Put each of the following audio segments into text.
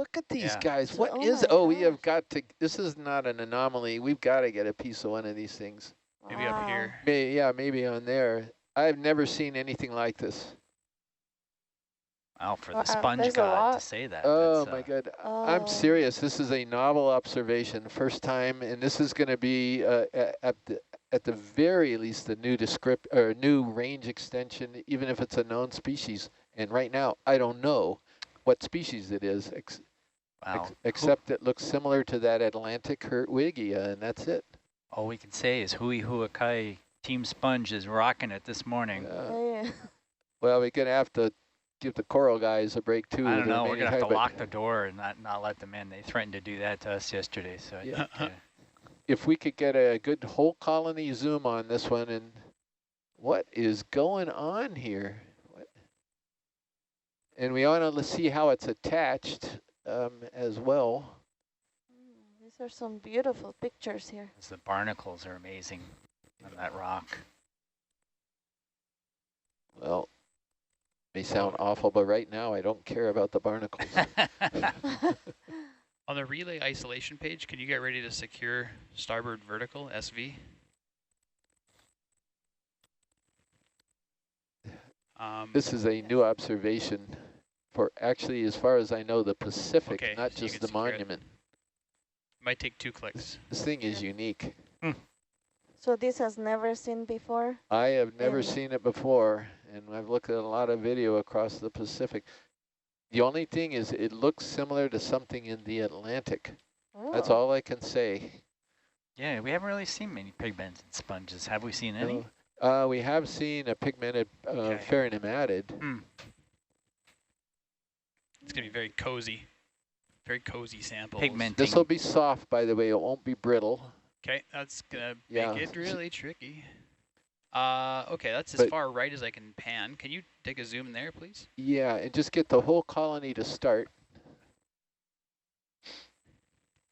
look at these Yeah. guys. What Oh is, my oh, we have gosh. got to, this is not an anomaly. We've got to get a piece of one of these things. Maybe up here. Yeah, maybe on there. I've never seen anything like this. Wow, for the Wow, sponge there's a god to lot. say that. Oh That's, my God. I'm Oh. serious. This is a novel observation, first time, and this is going to be at the very least a new new range extension, even if it's a known species. And right now, I don't know what species it is, wow. except it looks similar to that Atlantic Hercules, and that's it. All we can say is Hui Huakai Team Sponge is rocking it this morning. Yeah. Well, we're going to have to give the coral guys a break too. I don't know. We're remaining gonna have to time, but lock the door and not let them in. They threatened to do that to us yesterday. So I Yeah. think, if we could get a good whole colony zoom on this one, and what is going on here? And we want to see how it's attached as well. These are some beautiful pictures here. the barnacles are amazing on that rock. Well, may sound awful, but right now I don't care about the barnacles. On the relay isolation page, can you get ready to secure starboard vertical, SV? This is a new observation for actually, as far as I know, the Pacific, Okay, not so you just can the secure it. monument. Might take 2 clicks. This thing is unique. So this has never seen before? I have never Yeah. seen it before, and I've looked at a lot of video across the Pacific. The only thing is it looks similar to something in the Atlantic. Oh. That's all I can say. Yeah, we haven't really seen many pigmented sponges. Have we seen any? We have seen a pigmented Okay. ferronematid. It's going to be very cozy. Very cozy samples. Pigmenting. This will be soft, by the way. It won't be brittle. Okay, that's going to Yeah. make it really tricky. Okay, that's as But- far right as I can pan. Can you take a zoom there, please? Yeah, and just get the whole colony to start.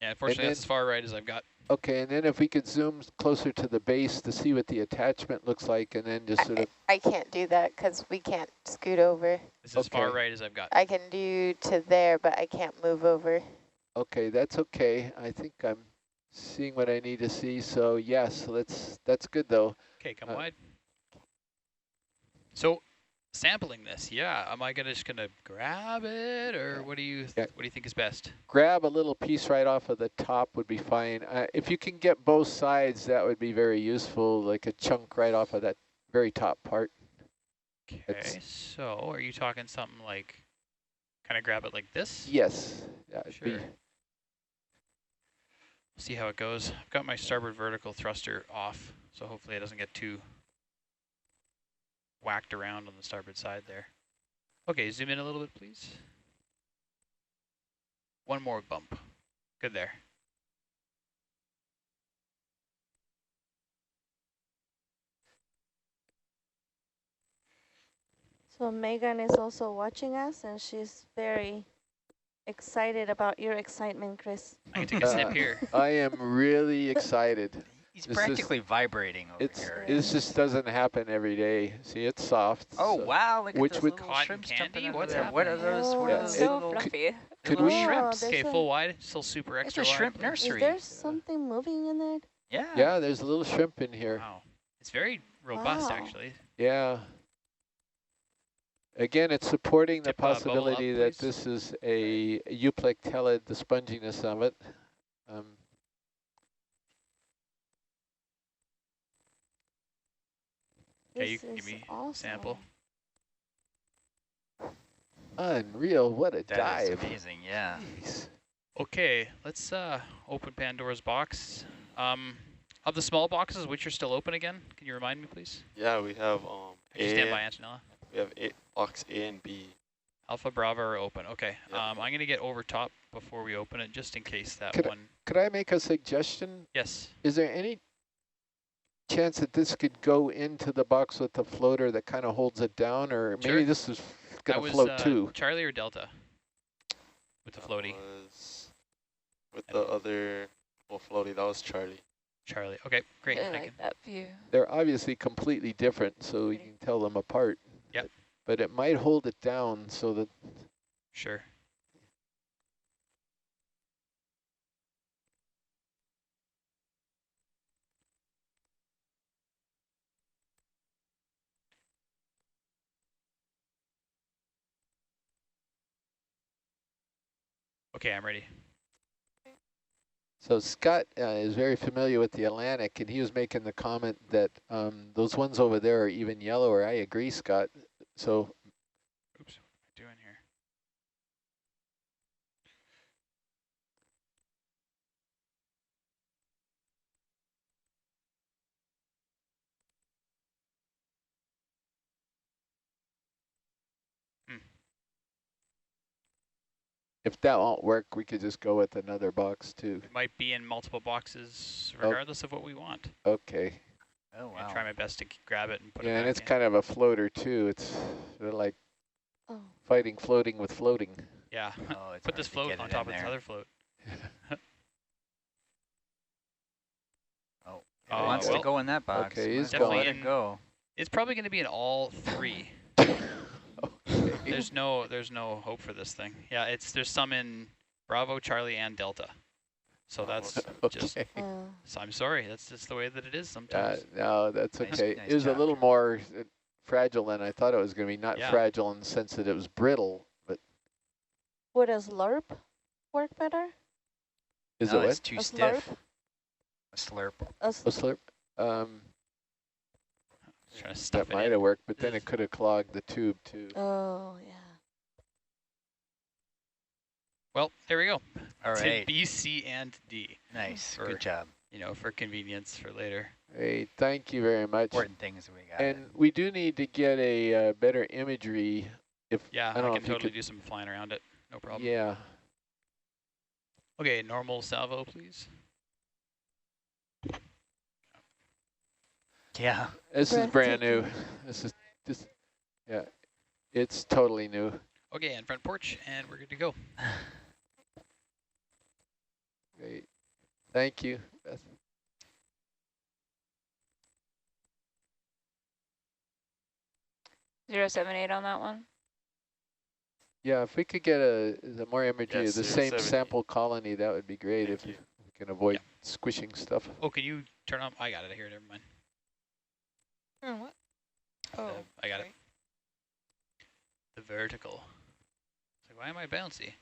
Yeah, unfortunately, that's as far right as I've got. Okay, and then if we could zoom closer to the base to see what the attachment looks like, and then just sort of... I can't do that because we can't scoot over. This is as far Okay. right as I've got. I can do to there, but I can't move over. Okay, that's okay. I think I'm seeing what I need to see. So yes, that's good though. Okay, come wide. So, sampling this, yeah. Am I just gonna grab it, or what do you think is best? Grab a little piece right off of the top would be fine. If you can get both sides, that would be very useful, like a chunk right off of that very top part. Okay, so are you talking something like, kind of grab it like this? Yes. Yeah, it'd be, Sure. See how it goes. I've got my starboard vertical thruster off, so hopefully it doesn't get too whacked around on the starboard side there. Okay, zoom in a little bit, please. One more bump. Good there. So Megan is also watching us, and she's very excited about your excitement, Chris. I can take a snip here. I am really excited. He's This practically vibrating over here. This just doesn't happen every day. See, it's soft. Oh, so- wow, look at which those would- little Cotton shrimps candy? jumping out What's of there. What are happening? those? What Oh, are those So little, fluffy. Could little we? shrimps? Okay, there's full wide, still super It's extra a wide. shrimp Is nursery. there something moving in there? Yeah. Yeah, there's a little shrimp in here. Wow. It's very robust, Wow. actually. Yeah. Again, it's supporting the Tip, bubble possibility up, that please. this is a euplectellid, the sponginess of it. Okay, you This can give is me awesome. sample. Unreal, what a That is dive. amazing, yeah. Jeez. Okay, let's open Pandora's box. Of the small boxes, which are still open again? Can you remind me, please? Yeah, we have Could you stand by, Antonella? we have box A and B. Alpha, Bravo are open. Okay, Yep. I'm going to get over top before we open it, just in case that Could I- one... Could I make a suggestion? Yes. Is there any chance that this could go into the box with the floater that kind of holds it down, or maybe Sure. this is That going to was float too? Charlie or Delta? With the That floaty. was with the other floaty, that was Charlie. Charlie. Okay, great. I I like can, that view. They're obviously completely different, so you can tell them apart. Yep. But it might hold it down so that... sure. Okay, I'm ready. So Scott is very familiar with the Atlantic, and he was making the comment that those ones over there are even yellower. I agree, Scott. So, Oops, what am I doing here? if that won't work, we could just go with another box too. It might be in multiple boxes regardless of what we want. Okay. Oh, I'm gonna wow. try my best to grab it and put it Yeah, back and it's in. kind of a floater too. It's sort of like Oh. fighting floating with floating. Yeah, Oh, it's put this hard to float get on it top in of this there. other float. Oh, Oh, it wants to well, go in that box. okay, Might he's as well going. let it go. It's probably going to be in all three. Okay. There's no hope for this thing. Yeah, there's some in Bravo, Charlie, and Delta. So that's just, Okay. so I'm sorry, that's just the way that it is sometimes. No, that's Nice- okay. nice It was a job, little Charlie. more fragile than I thought it was going to be. Not Yeah. fragile in the sense that it was brittle, but Would a slurp work better? is No, it it's what? too A stiff. A slurp. A A slurp? Trying to stuff That it might in. have worked, but then it could have clogged the tube too. Oh, yeah. Well, there we go. All It's right. in B, C, and D. Nice. For- Good job. You know, for convenience for later. Hey, thank you very much. Important things we got. And we do need to get a better imagery. If Yeah, I don't know can if you totally could, do some flying around it. No problem. yeah. Okay, normal salvo, please. Yeah. This is brand new. Breathtaking. Yeah, it's totally new. Okay, and front porch, and we're good to go. Great. Thank you, Beth. .078 on that one. Yeah, if we could get the more imagery Yes, of the same 070. sample colony, that would be great. Thank If you. we can avoid squishing stuff. Oh, can you turn on? I got it here. Never mind. What? Oh, I got it. sorry. The vertical. It's like, why am I bouncy?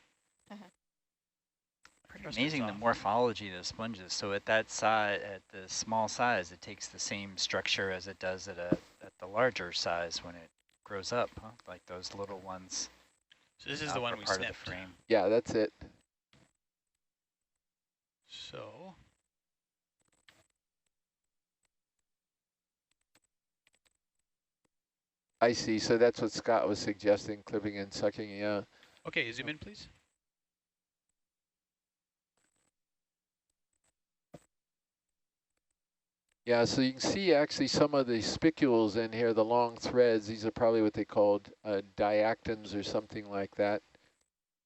Pretty amazing the morphology of the sponges. So at that size, at the small size, it takes the same structure as it does at the larger size when it grows up, huh? Like those little ones. So this is the one we part of the snipped. frame. Yeah, that's it. So I see. So that's what Scott was suggesting, clipping and sucking. Yeah. okay, zoom in, please. Yeah, so you can see actually some of the spicules in here, the long threads. These are probably what they called diactins or something like that.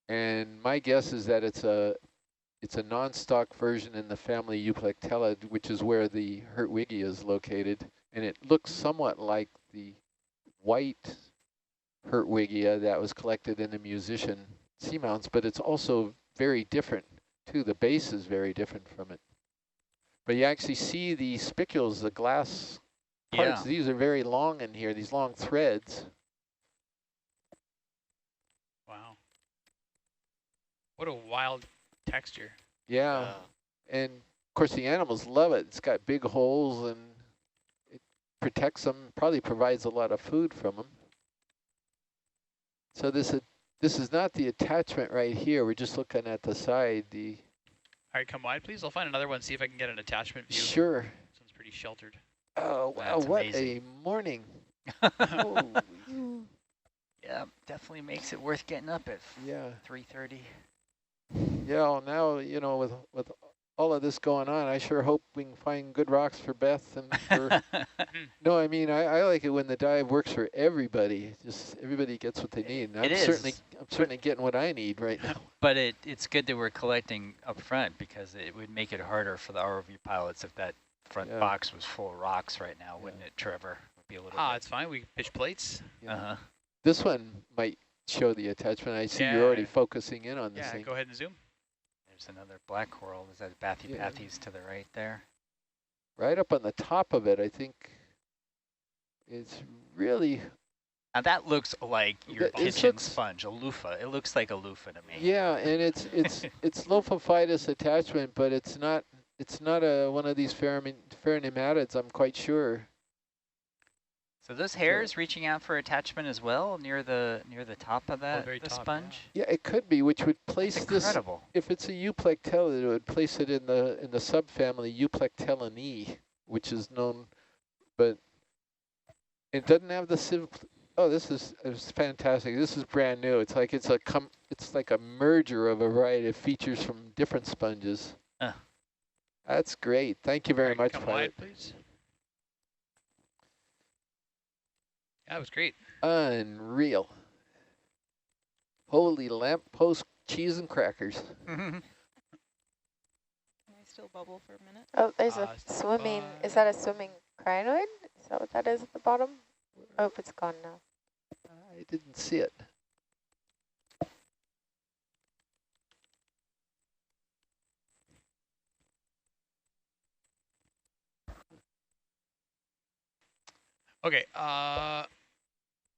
And my guess is that it's a non-stock version in the family Euplectella, which is where the Hertwiggia is located. And it looks somewhat like the white Hertwiggia that was collected in the Musician seamounts, but it's also very different too. The base is very different from it. But you actually see the spicules, the glass parts. Yeah. These are very long in here, these long threads. Wow. What a wild texture. Yeah. And of course the animals love it. It's got big holes and it protects them, probably provides a lot of food from them. So this is not the attachment right here. We're just looking at the side. All right, come wide, please. I'll find another one, see if I can get an attachment view. Sure. This one's pretty sheltered. Oh, wow, That's what amazing. a morning. Mm. Yeah, definitely makes it worth getting up at Yeah. 3:30. Yeah, well, now, you know, with all of this going on, I sure hope we can find good rocks for Beth and for... No, I mean, I like it when the dive works for everybody. Just everybody gets what they need. And It I'm is. certainly getting what I need right now. But it's good that we're collecting up front because it would make it harder for the ROV pilots if that front Yeah. box was full of rocks right now, wouldn't it, Trevor? Would be a little It's fine. We can pitch plates. Yeah. Uh-huh. This one might show the attachment. I see you're already Yeah. focusing in on this Yeah, thing. go ahead and zoom. There's another black coral. Is that Bathypathes to the right there? Right up on the top of it, I think it's really Now that looks like your This kitchen looks- sponge, a loofah. It looks like a loofah to me. Yeah, and it's lophophytus attachment, but it's not one of these pheronematids, I'm quite sure. So those hairs reaching out for attachment as well near the top of that very the top, sponge. Yeah, it could be, which would place That's this. incredible. If it's a Euplectella, it would place it in the subfamily Euplectellinae, which is known, but it doesn't have the civ. Oh, this is fantastic. This is brand new. It's like it's like a merger of a variety of features from different sponges. That's great. Thank you very much, Come pilot. wide, please. That was great. Unreal. Holy lamppost cheese and crackers. Can I still bubble for a minute? Oh, there's a Stand swimming. by. Is that a swimming crinoid? Is that what that is at the bottom? Oh, it's gone now. I didn't see it. Okay,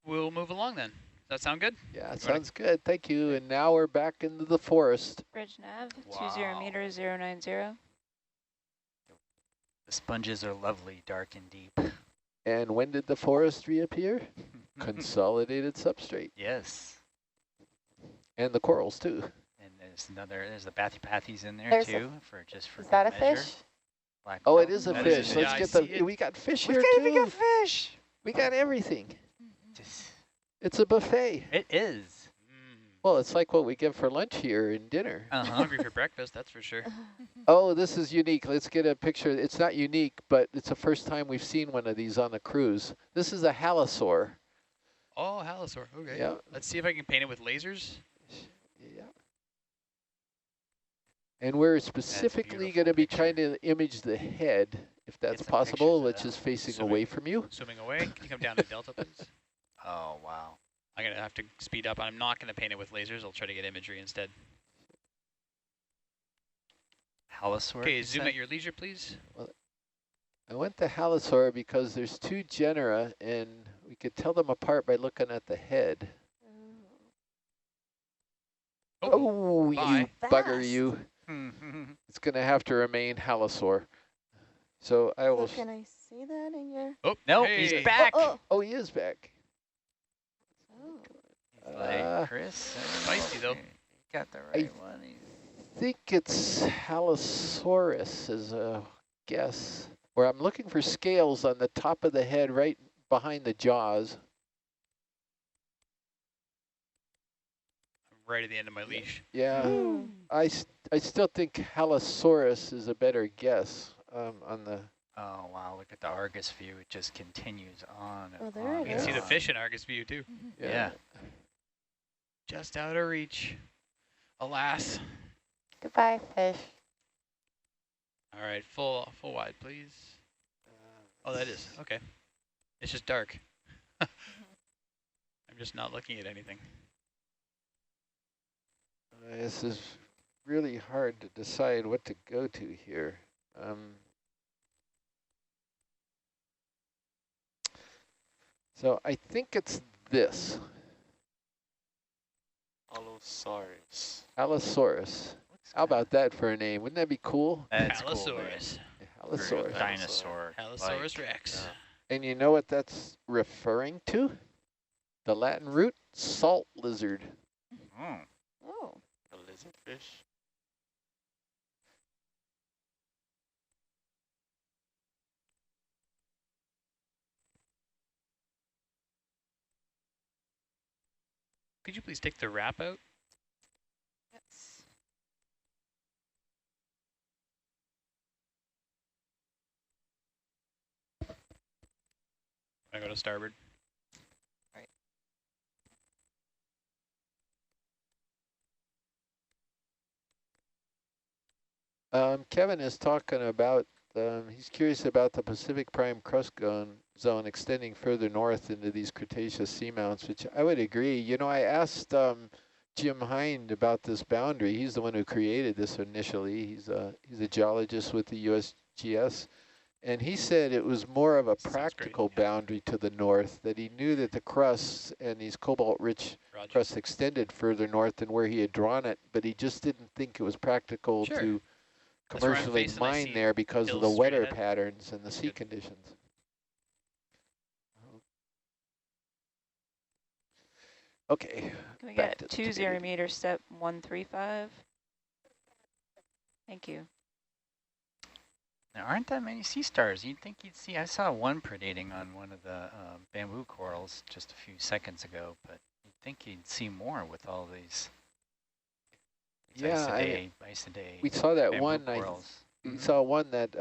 we'll move along then. Does that sound good? Yeah, it sounds good. Thank you. And now we're back into the forest. Bridge nav, Wow. 20 meters, 090. The sponges are lovely, dark and deep. And when did the forest reappear? Consolidated substrate. Yes. And the corals too. And there's the bathypathes in there There's too, for Is good that a measure. fish? Black Oh, it belt. is a That fish. a Let's I get see it. we got fish We here got even too. got fish. We got everything. Just- It's a buffet. It is. Well, it's like what we get for lunch here and dinner. I'm hungry for breakfast, that's for sure. Oh, this is unique. Let's get a picture. It's not unique, but it's the first time we've seen one of these on the cruise. This is a halosaur. Oh, halosaur. Okay. Yeah. Let's see if I can paint it with lasers. Yeah. And we're specifically going to be trying to image the head, if that's Get some possible, pictures of which that. is facing Swimming. away from you. Swimming away. Can you come down to Delta, please? Oh, wow. I'm going to have to speed up. I'm not going to paint it with lasers. I'll try to get imagery instead. Halosaur. Okay, you zoom said? at your leisure, please. I went to halosaur because there's two genera, and we could tell them apart by looking at the head. Oh, you bye. bugger, Fast. you. It's going to have to remain halosaur. So I will... So can I see that in your... Oh, No, hey. he's back. Oh, Oh, he is back. oh. He's like, Uh, Chris. Spicy, though. Got the right one. I think it's Halosaurus is a guess. Where I'm looking for scales on the top of the head right behind the jaws. I'm right at the end of my leash. Yeah, Mm. I still think Halosaurus is a better guess on the... Oh, wow. Look at the Argus view. It just continues on and Oh, there on. it You can see the is. fish in Argus view, too. Yeah. Just out of reach. Alas. Goodbye, fish. All right, full wide, please. Oh, that is. Okay. It's just dark. I'm just not looking at anything. This is really hard to decide what to go to here. So I think it's this, Allosaurus. Allosaurus. How about that for a name? Wouldn't that be cool? That's cool, man. Allosaurus. Allosaurus. Dinosaur. Allosaurus like, rex. And you know what that's referring to? The Latin root, salt lizard. Mm. Oh. A lizardfish. Could you please take the wrap out? Yes. I go to starboard. Kevin is talking about, he's curious about the Pacific Prime Crust Zone extending further north into these Cretaceous seamounts, which I would agree. You know, I asked Jim Hind about this boundary. He's the one who created this initially. He's a geologist with the USGS. And he said it was more of a Sounds great, practical yeah. boundary to the north, that he knew that the crusts and these cobalt-rich Roger. crusts extended further north than where he had drawn it, but he just didn't think it was practical Sure. to That's where I'm commercially facing, I mine see there because of the hills straight weather ahead. patterns and the sea Good. conditions. Okay. Can we back get to the 20 meter step 135? Thank you. There aren't that many sea stars. You'd think you'd see. I saw one predating on one of the bamboo corals just a few seconds ago, but you'd think you'd see more with all these. Yeah, Isidae we saw that bamboo one. corals. We saw one that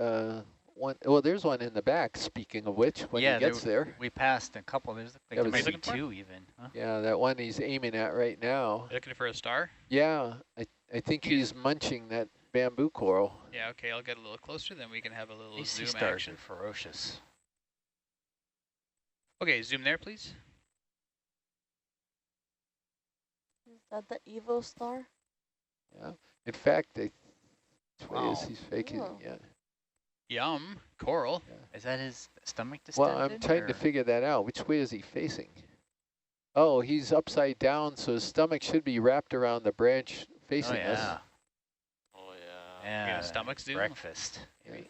one. Well, there's one in the back. Speaking of which, when he gets there, we passed a couple. There's like That there was- might be two even. Huh? yeah, that one he's aiming at right now. You looking for a star? Yeah, I think he's munching that bamboo coral. Yeah, okay, I'll get a little closer, then we can have a little These sea zoom stars action. are ferocious. Okay, zoom there, please. Is that the Evo star? Yeah. In fact, which way Wow. is he's faking? Oh. Yeah. Yum, coral. Is that his stomach distended? Well, I'm trying to or- figure that out. Which way is he facing? Oh, he's upside down, so his stomach should be wrapped around the branch facing Oh, us. yeah. Oh, yeah. Yeah. a stomach zoom? Breakfast. Maybe.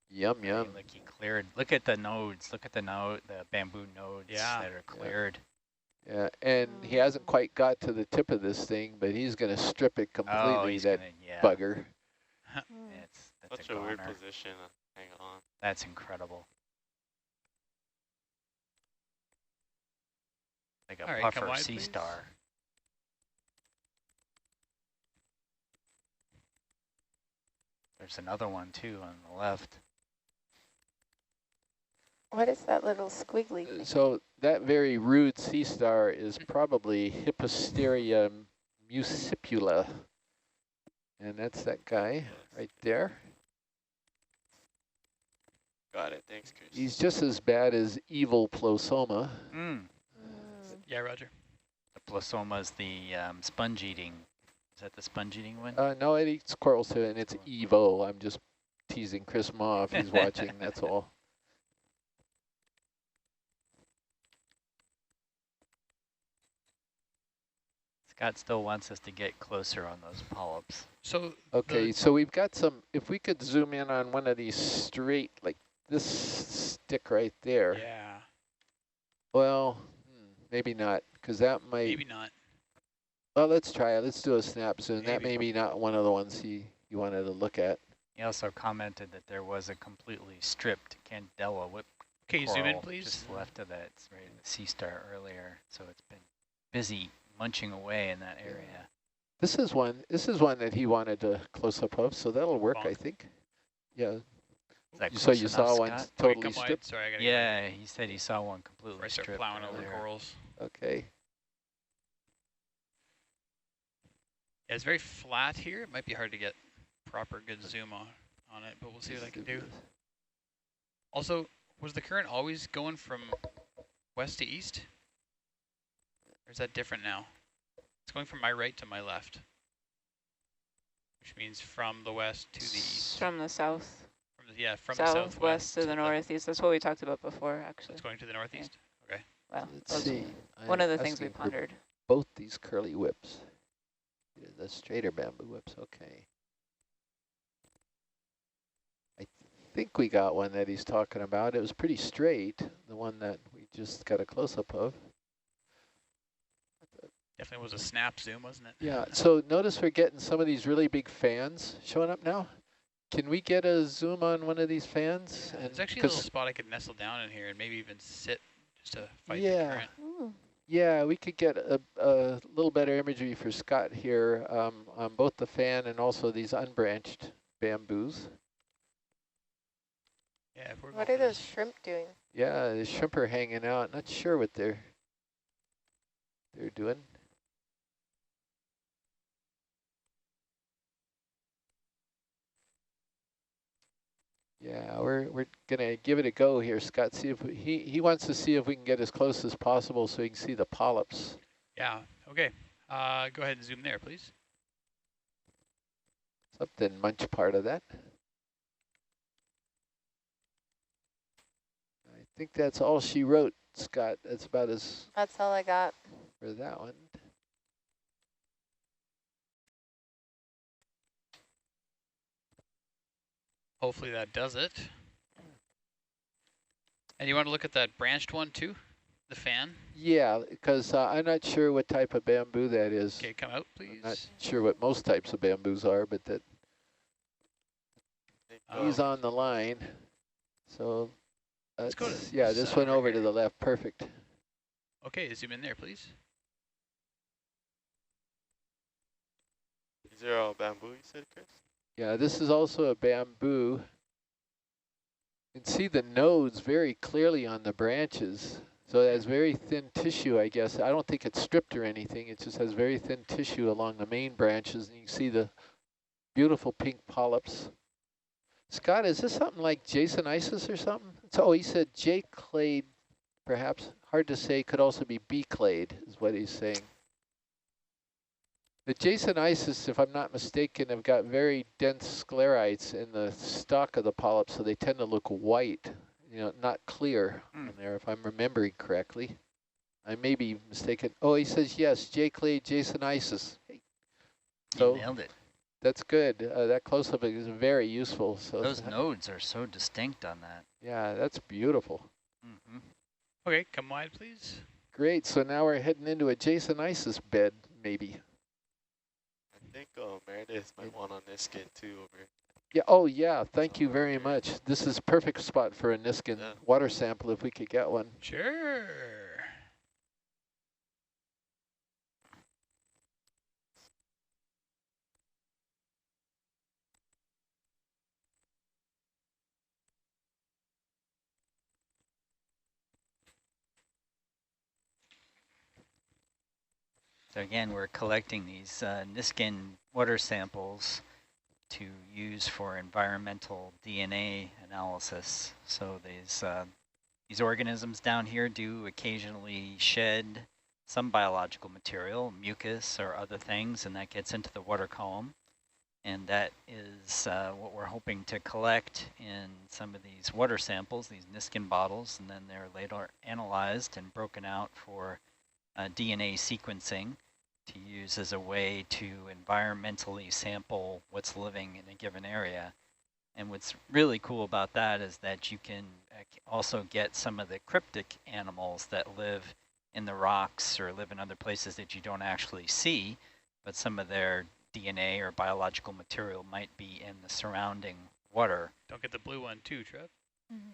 Yum, yum. Like he cleared. Look at the nodes. Look at the bamboo nodes that are cleared. Yeah, and he hasn't quite got to the tip of this thing, but he's going to strip it completely, Oh, he's that gonna, yeah. bugger. Hmm. That's Such a weird goner. position. Hang on. That's incredible. Like a All right, come puffer wide, sea please. star. There's another one too on the left. What is that little squiggly thing? So that very rude sea star is probably Hipposteria muscipula. And that's that guy right there. Got it. Thanks, Chris. He's just as bad as evil plosoma. Mm. Yeah, Roger. The plasoma is the sponge eating. Is that the sponge eating one? No, it eats corals too, and it's Evo. I'm just teasing Chris Ma if he's watching, that's all. Scott still wants us to get closer on those polyps. So Okay, so we've got some, if we could zoom in on one of these straight, like this stick right there. yeah, Well, maybe not, because that might, maybe not. well, let's try it. Let's do a snap zoom. That Maybe. may be not one of the ones he wanted to look at. He also commented that there was a completely stripped Candela whip Okay, zoom in, coral please. just left of that. It's right in the sea star earlier, so it's been busy munching away in that area. This is one that he wanted a close-up of, so that'll work, I Bonk. think. Yeah, Is that so close you enough, saw one Scott? Wait, totally come wide. stripped? Sorry, I gotta Yeah, he said he saw one before completely I start stripped plowing over earlier. corals. Okay. Yeah, it's very flat here. It might be hard to get proper good zoom on it, but we'll see what I can do. Also, was the current always going from west to east? Or is that different now? It's going from my right to my left, which means from the west to the east. From the south. From the southwest to the northeast. That's what we talked about before, actually. It's going to the northeast? Okay. Well, Let's those- see. one of I'm the things we asking for pondered. both these curly whips. Yeah, the straighter bamboo whips, okay. I think we got one that he's talking about. It was pretty straight, the one that we just got a close-up of. Definitely was a snap zoom, wasn't it? Yeah, so notice we're getting some of these really big fans showing up now. Can we get a zoom on one of these fans? Yeah, And there's actually a 'cause- little spot I could nestle down in here and maybe even sit just to fight Yeah. the current. Ooh. Yeah, we could get a little better imagery for Scott here on both the fan and also these unbranched bamboos. Yeah, if we're What going are for those this- shrimp doing? Yeah, the shrimp are hanging out. Not sure what they're doing. Yeah, we're gonna give it a go here, Scott. See if he wants to see if we can get as close as possible so he can see the polyps. Yeah, okay. Go ahead and zoom there, please. Something munch part of that. think that's all she wrote, Scott. That's about as That's all I got. for that one. Hopefully that does it. And you want to look at that branched one too? The fan? Yeah, because I'm not sure what type of bamboo that is. Okay, come out, I'm not please. sure what most types of bamboos are, but that he's on the line. So Let's go to yeah, this this side one right over here. to the left. Perfect. Okay, zoom in there, please. These are all bamboo, you said, Chris? Yeah, this is also a bamboo. You can see the nodes very clearly on the branches. So it has very thin tissue, I guess. I don't think it's stripped or anything. It just has very thin tissue along the main branches. And you can see the beautiful pink polyps. Scott, is this something like Jasonisis or something? Oh, he said J clade, perhaps. Hard to say. Could also be B clade, is what he's saying. The Jasonisis, if I'm not mistaken, have got very dense sclerites in the stalk of the polyp, so they tend to look white, you know, not clear on there, if I'm remembering correctly. I may be mistaken. Oh, he says yes, J clade Jasonisis. Hey. So You nailed it. that's good. That close-up is very useful. So Those nodes are so distinct on that. yeah, that's beautiful. Mm-hmm. Okay, come wide, please. Great. So now we're heading into a Jasonisis bed, maybe. I think Meredith might want on this skin too over. Yeah. Oh, yeah. Thank you very much. This is perfect spot for a Niskin water sample if we could get one. Sure. So again, we're collecting these Niskin water samples to use for environmental DNA analysis. So these organisms down here do occasionally shed some biological material, mucus or other things, and that gets into the water column. And that is what we're hoping to collect in some of these water samples, these Niskin bottles, and then they're later analyzed and broken out for DNA sequencing to use as a way to environmentally sample what's living in a given area. And what's really cool about that is that you can also get some of the cryptic animals that live in the rocks or live in other places that you don't actually see, but some of their DNA or biological material might be in the surrounding water. Don't get the blue one too, Trev. Mm-hmm.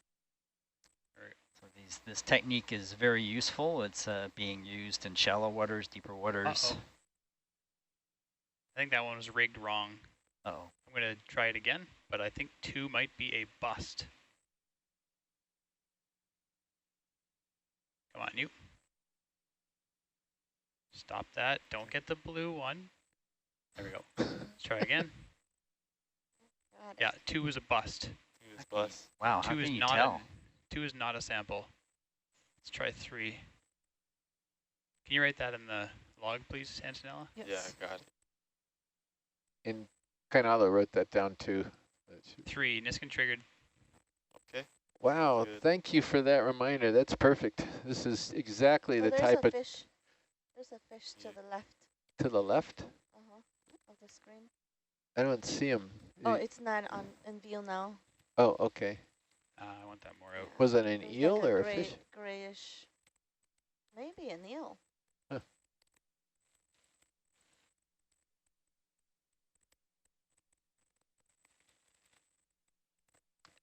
So this technique is very useful. It's being used in shallow waters, deeper waters. Uh-oh. I think that one was rigged wrong. Uh-oh. I'm going to try it again, but I think 2 might be a bust. Come on, you. Stop that. Don't get the blue one. There we go. Let's try again. Yeah, 2 is a bust. He was bust. Wow, how 2 is can you not tell? 2 is not a sample. Let's try 3. Can you write that in the log, please, Antonella? Yes. Yeah, I got it. And Kainala wrote that down too. 3, Niskin triggered. Okay. Wow, Good. thank you for that reminder. That's perfect. This is exactly the there's type a of... fish. There's a fish to the left. To the left? Of the screen. I don't see him. Oh, it's not on in view now. Oh, okay. I want that more out. Was it an There's eel like or a gray, fish? grayish, maybe an eel. Huh.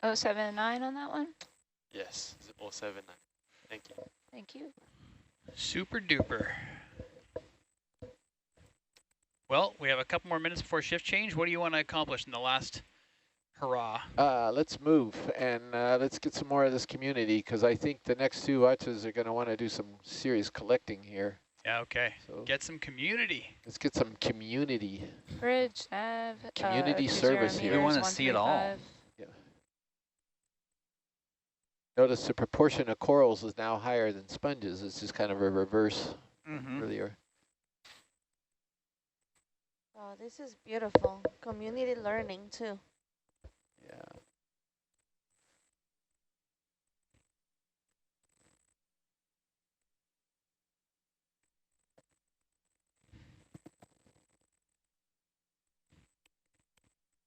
Oh, 7-9 on that one? Yes, 079. Thank you. Thank you. Super duper. Well, we have a couple more minutes before shift change. What do you want to accomplish in the last hurrah? Let's move and let's get some more of this community because I think the next 2 watches are going to want to do some serious collecting here. Yeah, okay. So Get some community. let's get some community. Bridge, nav, Community 20 service here. We meters, wanna see it all. 135. Notice the proportion of corals is now higher than sponges. It's just kind of a reverse earlier. Oh, this is beautiful. Community learning too. Yeah.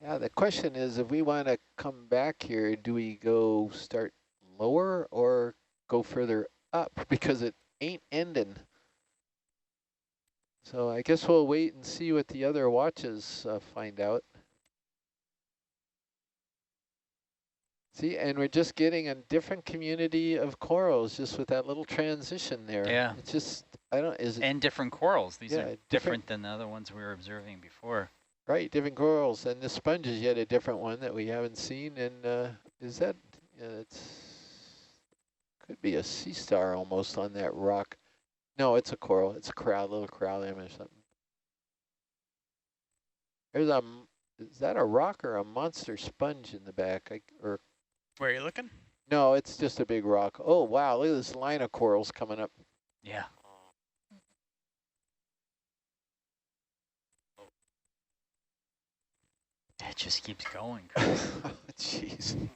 Yeah, the question is, if we want to come back here, do we go start lower or go further up? Because it ain't ending. So I guess we'll wait and see what the other watches find out. See, and we're just getting a different community of corals just with that little transition there. Yeah. It's just, I don't, is it? And different corals. These Yeah, are different than the other ones we were observing before. Right, different corals. And the sponge is yet a different one that we haven't seen. And is that, could be a sea star almost on that rock. No, it's a coral. It's a little corallium or something. There's is that a rock or a monster sponge in the back? Or Where are you looking? no, it's just a big rock. Oh, wow, look at this line of corals coming up. Yeah. It just keeps going. Jeez.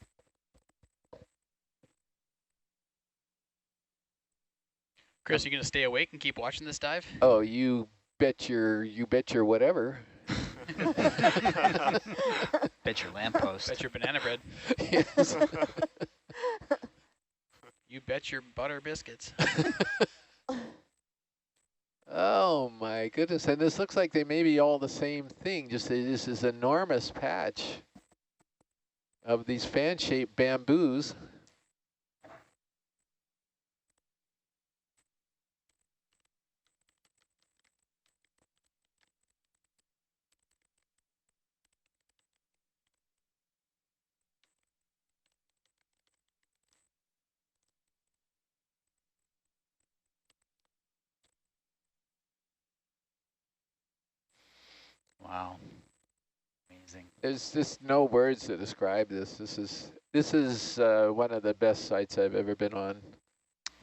Chris, you gonna stay awake and keep watching this dive? Oh, you bet your whatever. Bet your lamppost. Bet your banana bread. Yes. You bet your butter biscuits. Oh my goodness, and this looks like they may be all the same thing, just this is enormous patch of these fan-shaped bamboos. Wow. Amazing. There's just no words to describe this. This is one of the best sites I've ever been on.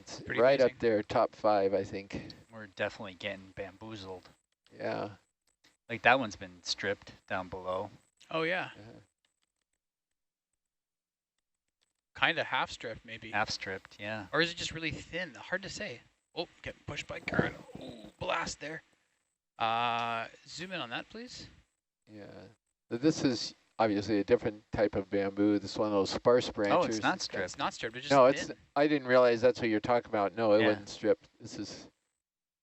It's Pretty right amazing. up there, top 5, I think. We're definitely getting bamboozled. Yeah. Like that one's been stripped down below. Oh yeah. Kind of half stripped maybe. Half stripped, yeah. Or is it just really thin? Hard to say. Oh, getting pushed by current. Ooh, blast there. Zoom in on that, please. Yeah. So this is obviously a different type of bamboo. This is one of those sparse branchers. Oh, it's not stripped. It's not stripped. It's just No, thin. I didn't realize that's what you're talking about. No, it Yeah. wasn't stripped. This is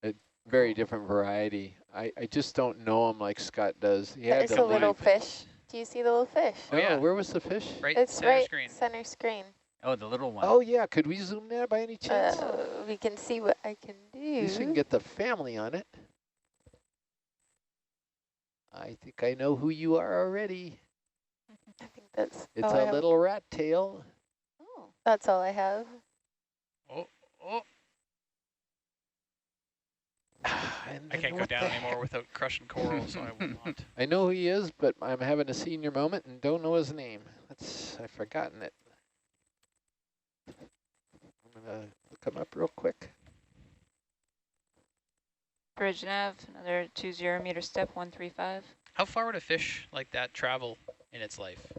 a very different variety. I just don't know them like Scott does. He had It's to a little leave. fish. Do you see the little fish? Oh, Oh, yeah. where was the fish? Right It's center right screen. center screen. Oh, the little one. Oh, yeah. Could we zoom that by any chance? We can see what I can At least we can do. get the family on it. I think I know who you are already. I think that's It's all I a have. little rat tail. Oh, That's all I have. Oh, oh. And I then can't go what down the anymore without crushing coral, so I will not. I know who he is, but I'm having a senior moment and don't know his name. I've forgotten it. I'm gonna look him up real quick. Bridge nav, another 20 meter step, 135. How far would a fish like that travel in its life?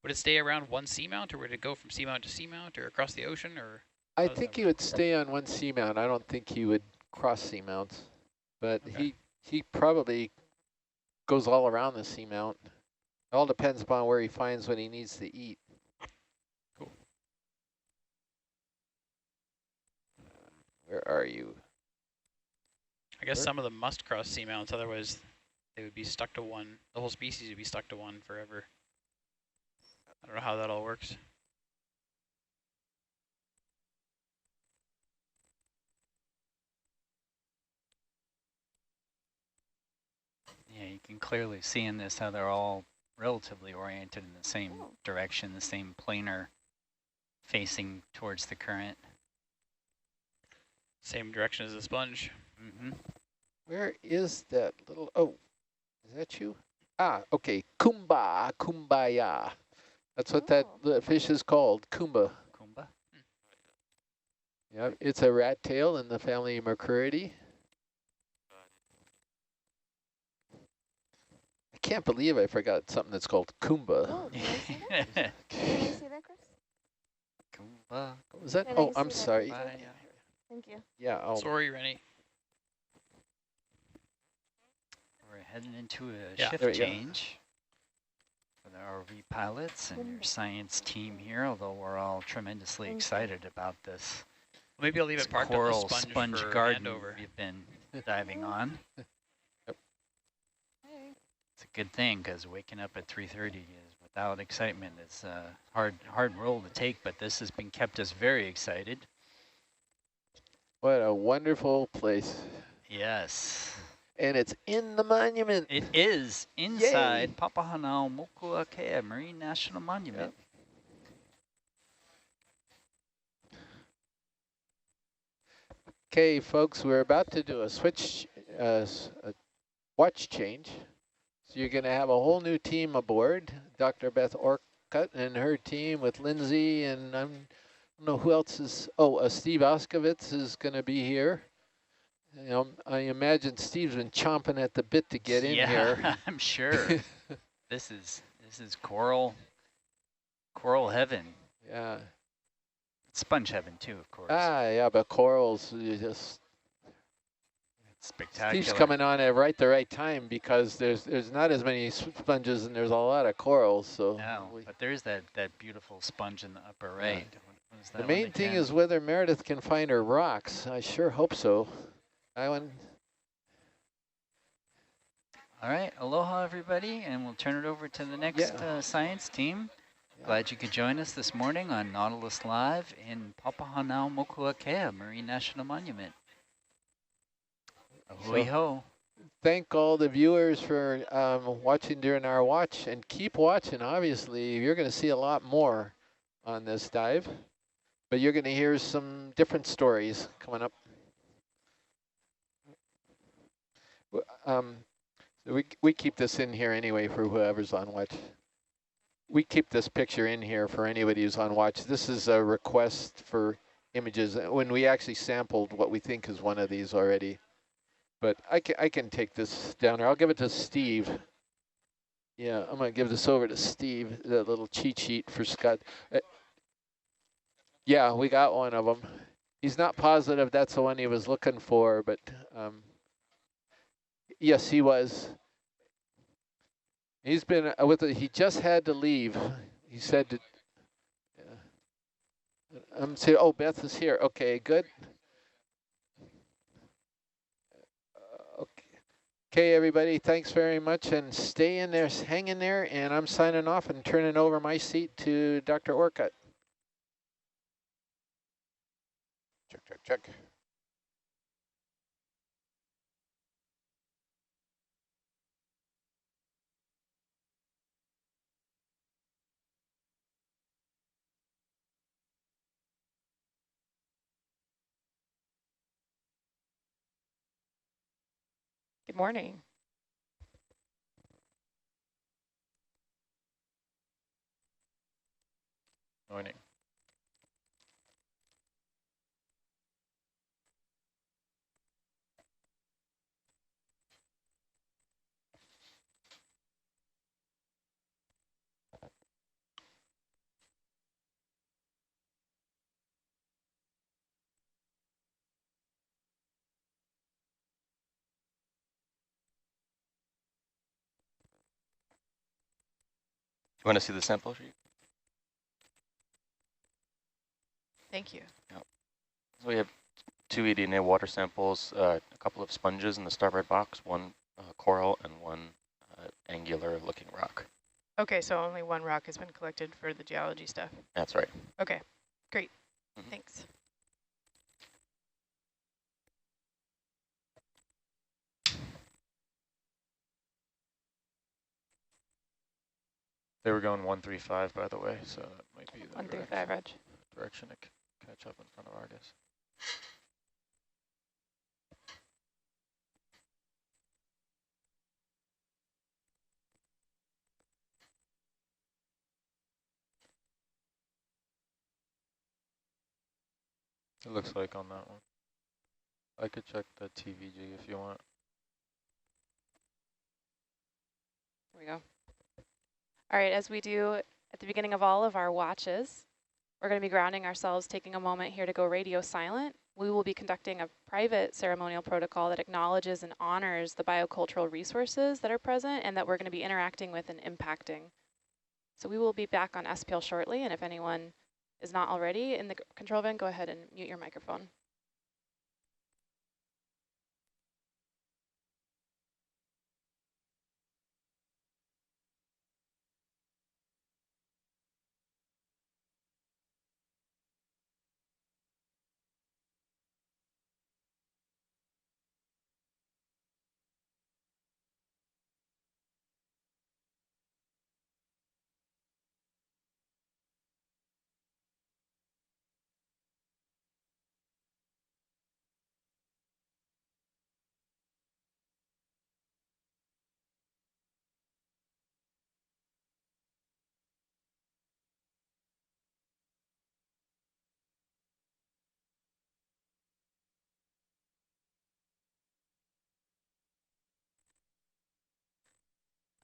Would it stay around one seamount, or would it go from seamount to seamount, or across the ocean, or? I How does think that he would stay on one seamount. I don't think he would cross seamounts, but Okay. he probably goes all around the seamount. It all depends upon where he finds what he needs to eat. Cool. Where are you? I guess Sure. some of them must cross seamounts, otherwise they would be stuck to one. The whole species would be stuck to one forever. I don't know how that all works. Yeah, you can clearly see in this how they're all relatively oriented in the same Oh. direction, the same planar facing towards the current. Same direction as the sponge. Mm-hmm. Where is that little, oh, is that you? Ah, okay, kumbaya. That's what that Oh. fish is called, kumba. Kumba. Yeah, it's a rat tail in the family Mercuridae. I can't believe I forgot something that's called kumba. Oh, can I see that? Can I see that, Chris? Kumba. What was that? Can Oh, I I'm see that sorry. picture? Thank you. Yeah, Sorry, Rennie. We're heading into a Yeah. shift There we go. change. the ROV pilots and your science team here, although we're all tremendously excited about this. Maybe I'll leave it parked on coral the sponge for garden handover. we've been diving on. It's a good thing because waking up at 3:30 is without excitement is a hard role to take, but this has been kept us very excited. What a wonderful place. Yes. And it's in the monument. It is inside Yay. Papahanaumokuakea Marine National Monument. Yep. Okay, folks, we're about to do a switch, a watch change. So you're going to have a whole new team aboard. Dr. Beth Orcutt and her team with Lindsay, and I don't know who else is. Oh, Steve Oskovitz is going to be here. You know, I imagine Steve's been chomping at the bit to get in here. Yeah, I'm sure. This is coral heaven. Yeah. Sponge heaven too, of course. Ah, yeah, but corals, you just Spectacular. Steve's coming on at the right time because there's not as many sponges and there's a lot of corals. So no, but there's that beautiful sponge in the upper right. What is that the main thing is whether Meredith can find her rocks. I sure hope so. All right, aloha everybody, and we'll turn it over to the next science team. Glad you could join us this morning on Nautilus Live in Papahanaumokuakea Marine National Monument. Ahoy ho. Thank all the viewers for watching during our watch, and keep watching. Obviously, you're going to see a lot more on this dive, but you're going to hear some different stories coming up. So we keep this in here anyway for whoever's on watch. We keep this picture in here for anybody who's on watch. This is a request for images when we actually sampled what we think is one of these already. But I can take this down there. I'll give it to Steve. Yeah, I'm going to give this over to Steve, the little cheat sheet for Scott. Yeah, we got one of them. He's not positive that's the one he was looking for, but yes, he was. He's been with it. He just had to leave. He said that, I'm saying, oh, Beth is here. Okay, good. Okay, everybody, thanks very much, and stay in there, hang in there, and I'm signing off and turning over my seat to Dr. Orcutt. Check, check, check. Good morning. Morning. You want to see the sample sheet? Thank you. Yep. So we have 2 eDNA water samples, a couple of sponges in the starboard box, one coral and one angular looking rock. Okay, so only one rock has been collected for the geology stuff. That's right. Okay, great. Thanks. They were going 135, by the way, so that might be the 135, Reg. direction to catch up in front of Argus. It looks like on that one. I could check the TVG if you want. Here we go. All right, as we do at the beginning of all of our watches, we're going to be grounding ourselves, taking a moment here to go radio silent. We will be conducting a private ceremonial protocol that acknowledges and honors the biocultural resources that are present and that we're going to be interacting with and impacting. So we will be back on SPL shortly, and if anyone is not already in the control van, go ahead and mute your microphone.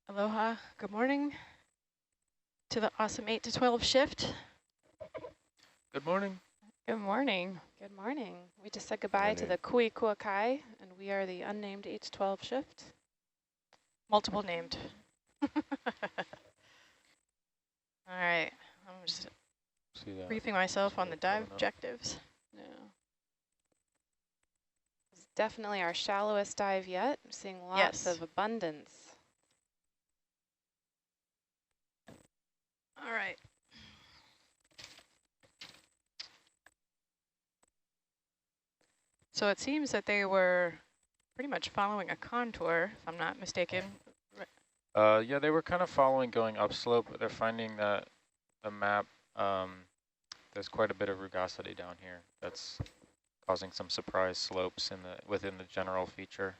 Aloha, good morning to the awesome 8 to 12 shift. Good morning. Good morning. Good morning. We just said goodbye to the Kui Kuakai, and we are the unnamed 8 to 12 shift. Multiple named. All right, I'm just briefing myself on the dive objectives. Yeah. It's definitely our shallowest dive yet. I'm seeing lots of abundance. All right. So it seems that they were pretty much following a contour, if I'm not mistaken. Yeah, they were kind of following going upslope, but they're finding that the map, there's quite a bit of rugosity down here. That's causing some surprise slopes within the general feature.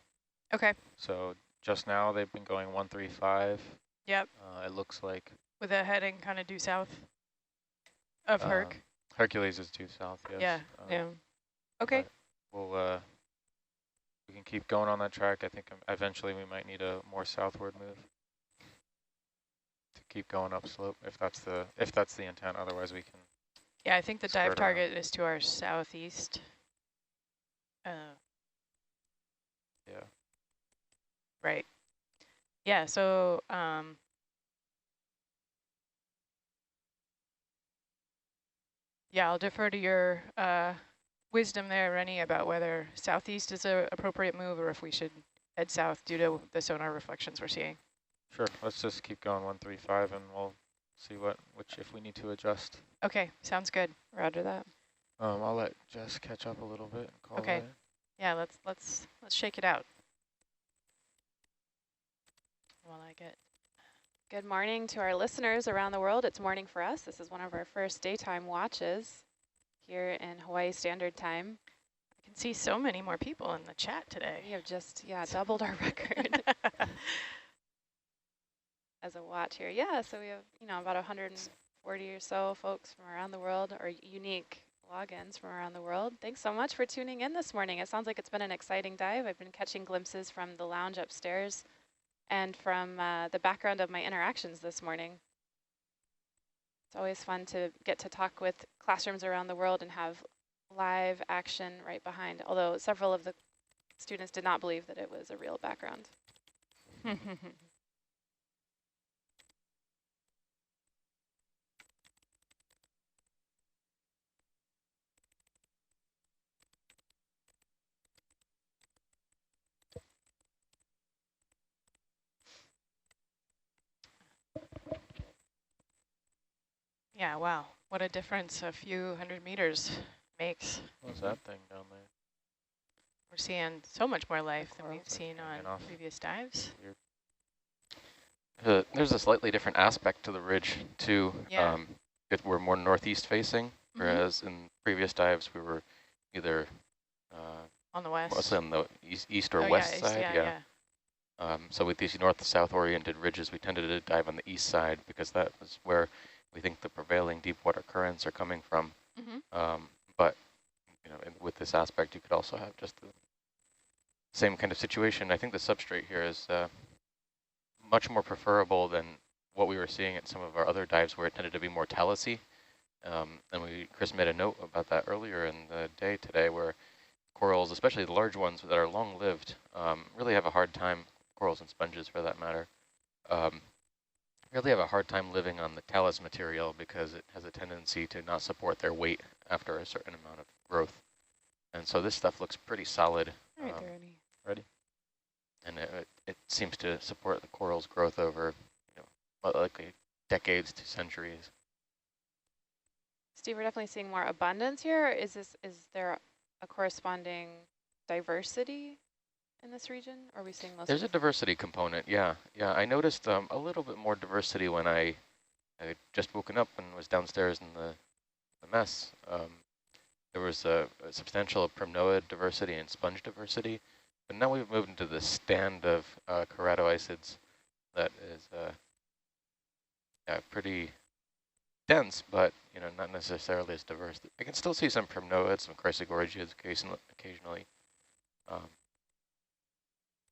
Okay. So just now they've been going 135. Yep. It looks like. With a heading kind of due south of Herc. Hercules is due south, yes. Yeah, yeah. Okay. We'll, we can keep going on that track. I think eventually we might need a more southward move to keep going upslope if that's the intent. Otherwise we can. Yeah, I think the dive target is to our southeast. Yeah. Right. Yeah, so yeah, I'll defer to your wisdom there, Rennie, about whether southeast is an appropriate move or if we should head south due to the sonar reflections we're seeing. Sure, let's just keep going 135 and we'll see if we need to adjust. Okay, sounds good. Roger that. I'll let Jess catch up a little bit and call Okay. that. Yeah, let's shake it out. While I get. Good morning to our listeners around the world. It's morning for us. This is one of our first daytime watches here in Hawaii Standard Time. I can see so many more people in the chat today. We have just, doubled our record as a watch here. Yeah, so we have, about 140 or so folks from around the world, or unique logins from around the world. Thanks so much for tuning in this morning. It sounds like it's been an exciting dive. I've been catching glimpses from the lounge upstairs and from the background of my interactions this morning. It's always fun to get to talk with classrooms around the world and have live action right behind, although several of the students did not believe that it was a real background. Yeah, wow. What a difference a few hundred meters makes. What's that thing down there? We're seeing so much more life than we've seen on previous dives. There's a slightly different aspect to the ridge too. Yeah. We're more northeast facing, whereas in previous dives we were either on the west, mostly on the east or west side. Yeah. So with these north-south oriented ridges, we tended to dive on the east side because that was where we think the prevailing deep water currents are coming from. But with this aspect, you could also have just the same kind of situation. I think the substrate here is much more preferable than what we were seeing at some of our other dives where it tended to be more talus-y. And Chris made a note about that earlier in the day today, where corals, especially the large ones that are long-lived, really have a hard time, corals and sponges for that matter, really have a hard time living on the talus material because it has a tendency to not support their weight after a certain amount of growth. And so this stuff looks pretty solid. Ready? And it seems to support the coral's growth over, likely decades to centuries. Steve, we're definitely seeing more abundance here. Is there a corresponding diversity in this region? Or are we seeing most? There's a diversity component, yeah. Yeah, I noticed a little bit more diversity when I just woken up and was downstairs in the mess. There was a substantial primnoid diversity and sponge diversity, but now we've moved into the stand of keratoisids that is pretty dense, but not necessarily as diverse. I can still see some primnoids, some chrysogorgiids occasionally.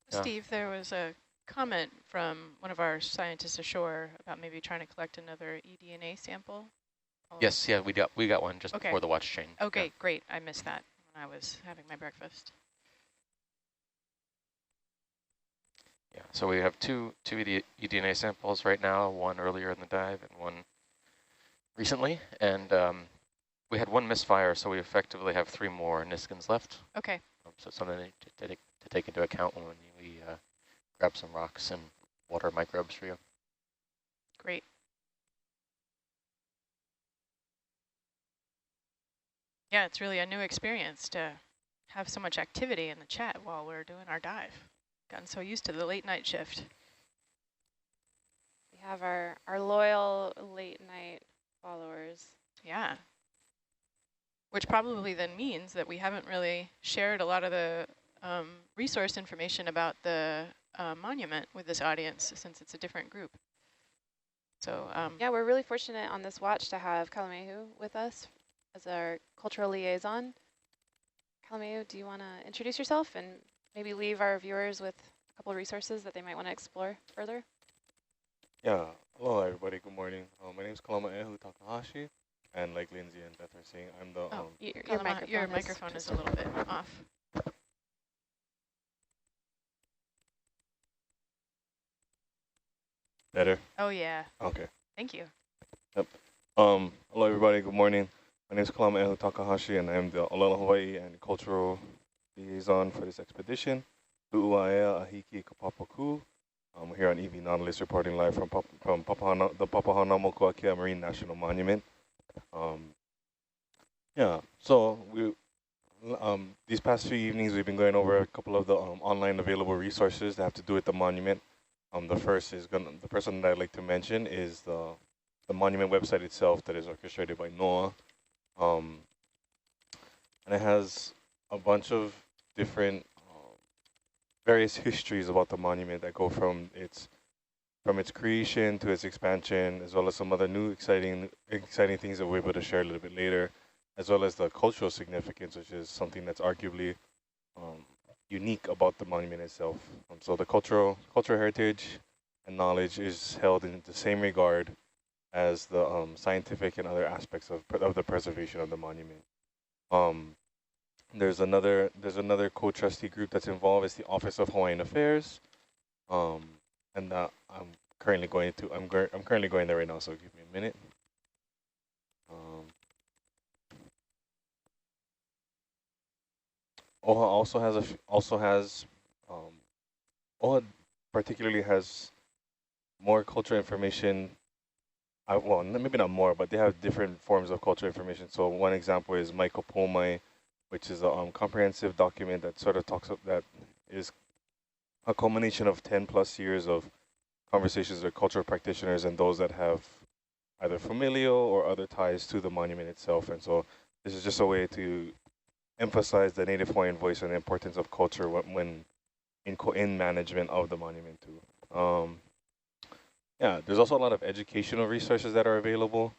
Steve, there was a comment from one of our scientists ashore about maybe trying to collect another eDNA sample. Yes, yeah, we got one just before the watch chain. Okay, yeah. Great. I missed that when I was having my breakfast. Yeah, so we have two eDNA samples right now, one earlier in the dive and one recently, and we had one misfire, so we effectively have 3 more Niskins left. Okay. So something to take into account when we grab some rocks and water microbes for you. Great. Yeah, it's really a new experience to have so much activity in the chat while we're doing our dive. Gotten so used to the late night shift. We have our loyal late night followers. Yeah. Which probably then means that we haven't really shared a lot of the resource information about the monument with this audience since it's a different group. So yeah, we're really fortunate on this watch to have Kalamehu with us as our cultural liaison. Kalamehu, do you want to introduce yourself and maybe leave our viewers with a couple of resources that they might want to explore further? Yeah, hello everybody, good morning. My name is Kalamehu Takahashi, and like Lindsay and Beth are saying, I'm the... your microphone is a little bit off. Better? Oh yeah. Okay. Thank you. Yep. Hello everybody, good morning. My name is Kalamehu Takahashi, and I'm the Olala Hawaii and Cultural Liaison for this expedition. Lu'uaea Ahiki Kapapaku. We're here on EV Nautilus reporting live from the Papahanaumokuakea Marine National Monument. Yeah, so we these past few evenings we've been going over a couple of the online available resources that have to do with the monument. The person that I'd like to mention is the monument website itself that is orchestrated by NOAA. And it has a bunch of different various histories about the monument that go from its creation to its expansion, as well as some other new exciting things that we're able to share a little bit later, as well as the cultural significance, which is something that's arguably unique about the monument itself. So the cultural heritage and knowledge is held in the same regard as the scientific and other aspects of the preservation of the monument. There's another co-trustee group that's involved. It's the Office of Hawaiian Affairs, and I'm currently going there right now. So give me a minute. OHA OHA particularly has more cultural information. Well, maybe not more, but they have different forms of cultural information. So one example is Maikopomai, which is a comprehensive document that sort of that is a culmination of 10 plus years of conversations with cultural practitioners and those that have either familial or other ties to the monument itself. And so this is just a way to emphasize the Native Hawaiian voice and the importance of culture when in management of the monument too. Yeah, there's also a lot of educational resources that are available.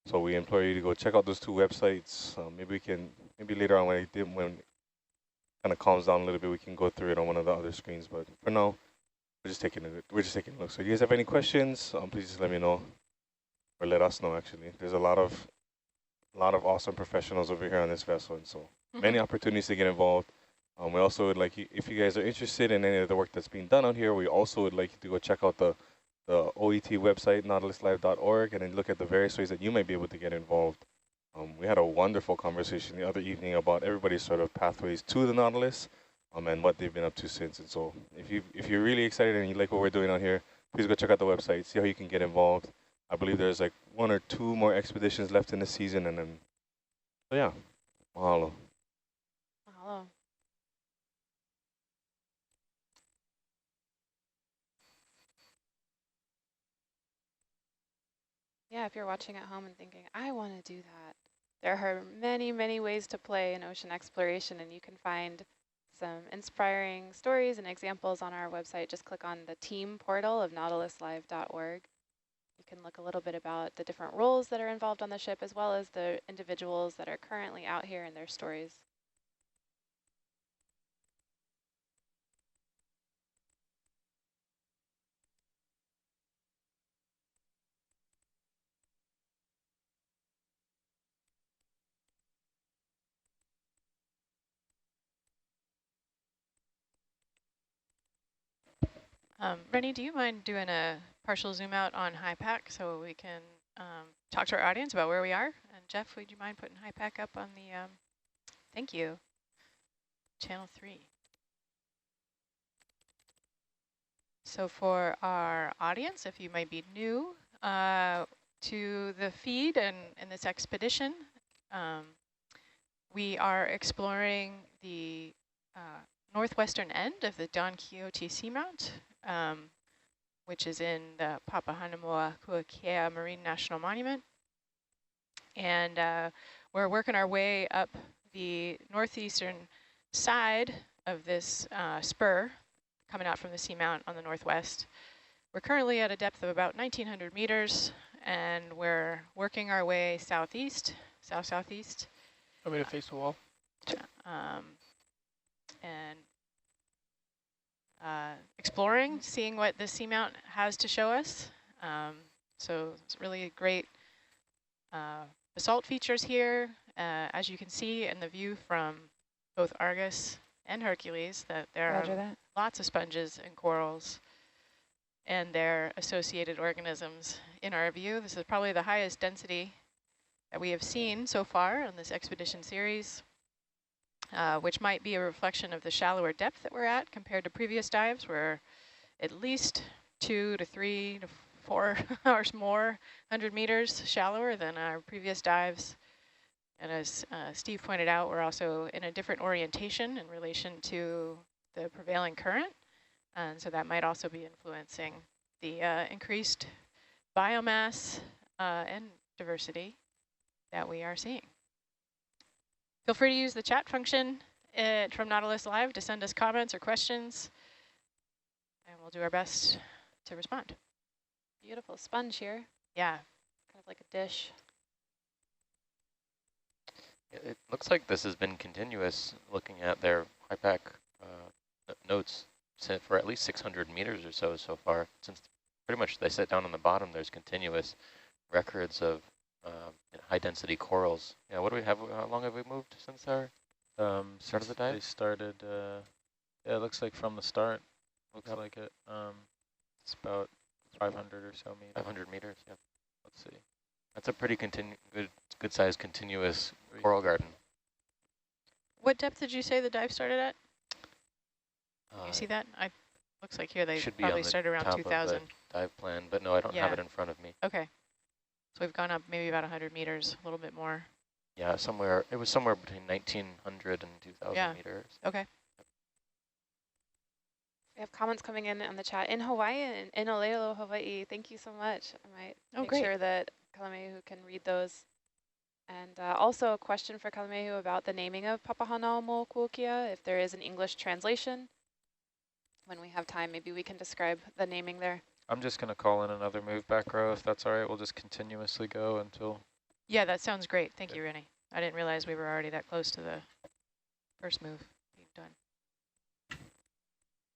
So we implore you to go check out those 2 websites. Maybe later on when it kind of calms down a little bit, we can go through it on one of the other screens. But for now, we're just taking a look. So if you guys have any questions, please just let me know, or let us know. Actually, there's a lot of awesome professionals over here on this vessel, and so many opportunities to get involved. We also would like you, if you guys are interested in any of the work that's being done out here, we also would like you to go check out the the OET website, nautiluslive.org, and then look at the various ways that you might be able to get involved. We had a wonderful conversation the other evening about everybody's sort of pathways to the Nautilus, and what they've been up to since. And so if you're really excited and you like what we're doing out here, please go check out the website, see how you can get involved. I believe there's like 1 or 2 more expeditions left in the season, and then, so yeah, mahalo. Mahalo. Yeah, if you're watching at home and thinking, I want to do that, there are many, many ways to play in ocean exploration, and you can find some inspiring stories and examples on our website. Just click on the team portal of nautiluslive.org. You can look a little bit about the different roles that are involved on the ship, as well as the individuals that are currently out here and their stories. Rennie, do you mind doing a partial zoom out on HIPAC so we can talk to our audience about where we are? And Jeff, would you mind putting HIPAC up on the, thank you, channel 3. So for our audience, if you might be new to the feed and in this expedition, we are exploring the northwestern end of the Don Quixote Seamount, which is in the Papahanaumokuakea Marine National Monument. And we're working our way up the northeastern side of this spur coming out from the seamount on the northwest. We're currently at a depth of about 1,900 meters, and we're working our way southeast, south-southeast. Want me to face the wall? And exploring, seeing what the seamount has to show us. So it's really great basalt features here. As you can see in the view from both Argus and Hercules, that there are lots of sponges and corals and their associated organisms in our view. This is probably the highest density that we have seen so far in this expedition series, which might be a reflection of the shallower depth that we're at compared to previous dives. We're at least 2 to 3 to 4 hours more 100 meters shallower than our previous dives. And as Steve pointed out, we're also in a different orientation in relation to the prevailing current. And so that might also be influencing the increased biomass and diversity that we are seeing. Feel free to use the chat function from Nautilus Live to send us comments or questions, and we'll do our best to respond. Beautiful sponge here. Yeah. Kind of like a dish. It looks like this has been continuous, looking at their HIPAC notes for at least 600 meters or so far. Since pretty much they set down on the bottom, there's continuous records of high-density corals. Yeah, what do we have? How long have we moved since our start of the dive? They started, yeah, it looks like from the start. Looks like it. It's about 500 or so meters. 500 meters, yeah. Let's see. That's a pretty good-sized continuous coral garden. What depth did you say the dive started at? You see that? Looks like here they probably started around 2,000. Dive plan, but no, I don't have it in front of me. Okay. So we've gone up maybe about 100 meters, a little bit more. Yeah, it was somewhere between 1,900 and 2,000 meters. Okay. We have comments coming in on the chat. In Hawaii, in Olelo, Hawaii, thank you so much. I might make sure that Kalamehu can read those. And also a question for Kalamehu about the naming of Papahanaumokuakea, if there is an English translation. When we have time, maybe we can describe the naming there. I'm just going to call in another move back row, if that's all right. We'll just continuously go until... Yeah, that sounds great. Thank you, Rennie. I didn't realize we were already that close to the first move being done.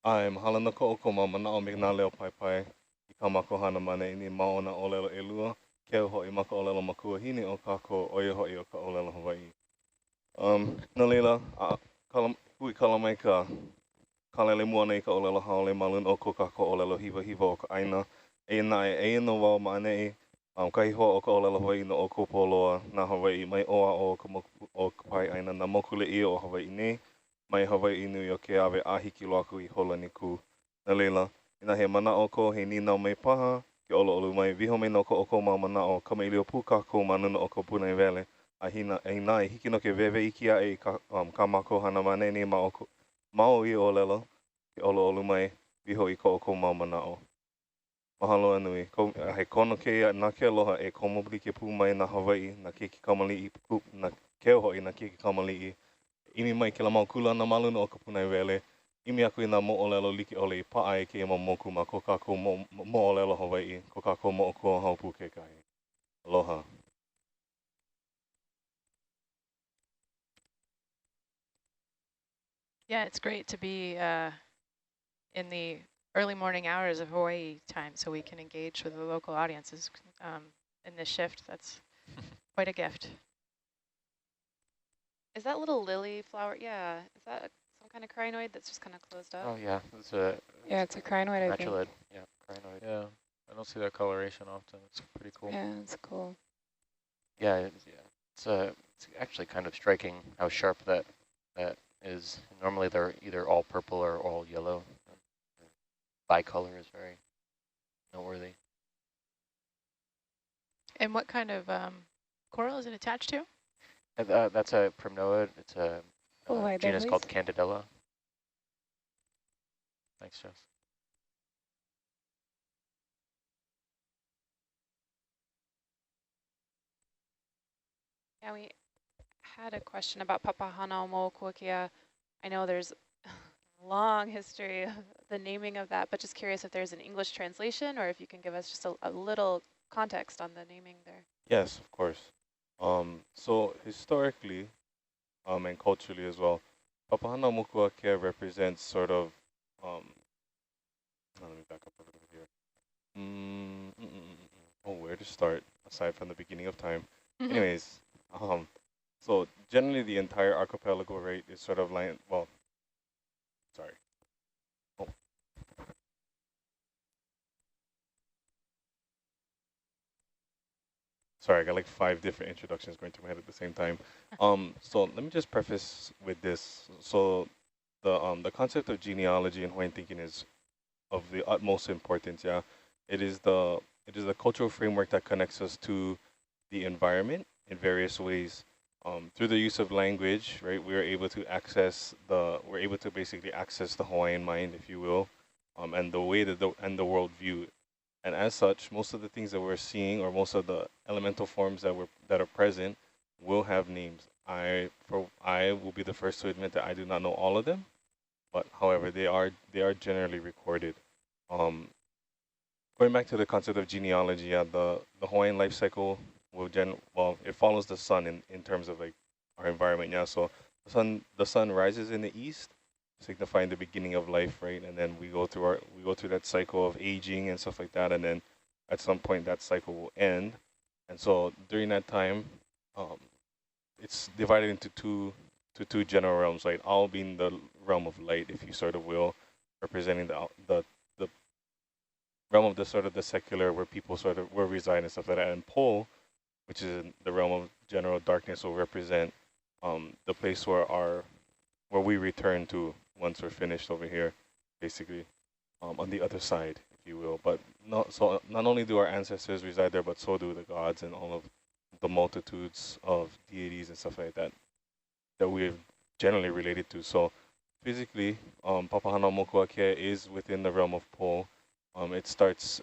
I'm Halanaka Okoma Manao Mignaleo Pai Pai, Ikamako Hanamane ni Maona Olelo Elua, Keo Hoi Maka Olelo Makua Hini o Kako Oyo Hoi o Ka Olelo Hawaii. Nalela, Hui Kalamaika, Kalele Muane Ka Olelo Haole Malun o Kako Olelo Hiva Hiva o Ka Aina, e no wau mane kai ho o ka ola Hawaii no o ko poloa na Hawaii mai oa o ka moku o ka pai aina na mokule I o Hawaii ne mai Hawaii nui o ke awe ahiki loaku I hola ni ku. Na leila, ina he mana o ko he ninau mai paha, ke olo olu mai viho mai no ko o ko mana o kama ilio puka ko manuna o ko puna I vele. A hina e hiki no ke vewe iki a e ka mako hana mane ni mao I o lelo, ke olo olu mai viho I ko o ko mana o. Mahalo anui. He kono ke na ke aloha e komobili ke pū mai na Hawaii, na ke kamali I na ke hoi na ke kamali I. Imi mai ke la mau kula na maluna o ka punai wele. Imi aku I nā mo'olelo like ole I pa'a e ke moku ma ko kākou mo'olelo Hawaii, ko kākou mo'okua haupu ke kai. Aloha. Yeah, it's great to be in the early morning hours of Hawaii time so we can engage with the local audiences in this shift. That's quite a gift. Is that little lily flower? Yeah. Is that some kind of crinoid that's just kind of closed up? Oh yeah, it's a crinoid, I think. Matulid. Yeah, crinoid. Yeah, I don't see that coloration often. It's pretty cool. Yeah, it's cool. Yeah, it's actually kind of striking how sharp that is. Normally they're either all purple or all yellow. Bicolor is very noteworthy. And what kind of coral is it attached to? That's a primnoid. It's a genus called please. Candidella. Thanks, Jess. Yeah, we had a question about Papahana Mokuakia. I know there's a long history of the naming of that, but just curious if there's an English translation or if you can give us just a little context on the naming there. Yes, of course. So historically, and culturally as well, Papahana Mokuakea represents sort of, let me back up a little bit here. Oh, where to start, aside from the beginning of time. Anyways, so generally the entire archipelago, right, is sort of like, well, sorry. Oh. Sorry, I got like 5 different introductions going through my head at the same time. So let me just preface with this. So the concept of genealogy and Hawaiian thinking is of the utmost importance. Yeah, it is the cultural framework that connects us to the environment in various ways. Through the use of language, right, we're able to basically access the Hawaiian mind, if you will, and the way that the world view. And as such, most of the things that we're seeing, or most of the elemental forms that are present, will have names. I will be the first to admit that I do not know all of them, but however, they are generally recorded. Going back to the concept of genealogy, yeah, the Hawaiian life cycle it follows the sun in terms of like our environment. Yeah, so the sun rises in the east, signifying the beginning of life, right? And then we go through that cycle of aging and stuff like that, and then at some point that cycle will end. And so during that time, it's divided into two general realms, right? All being the realm of light, if you sort of will, representing the realm of the sort of the secular, where people sort of will reside and stuff like that. And pole, which is in the realm of general darkness, will represent the place where we return to once we're finished over here, basically, on the other side, if you will. But not only do our ancestors reside there, but so do the gods and all of the multitudes of deities and stuff like that we've generally related to. So physically, Papahana Mokuakea is within the realm of Po. It starts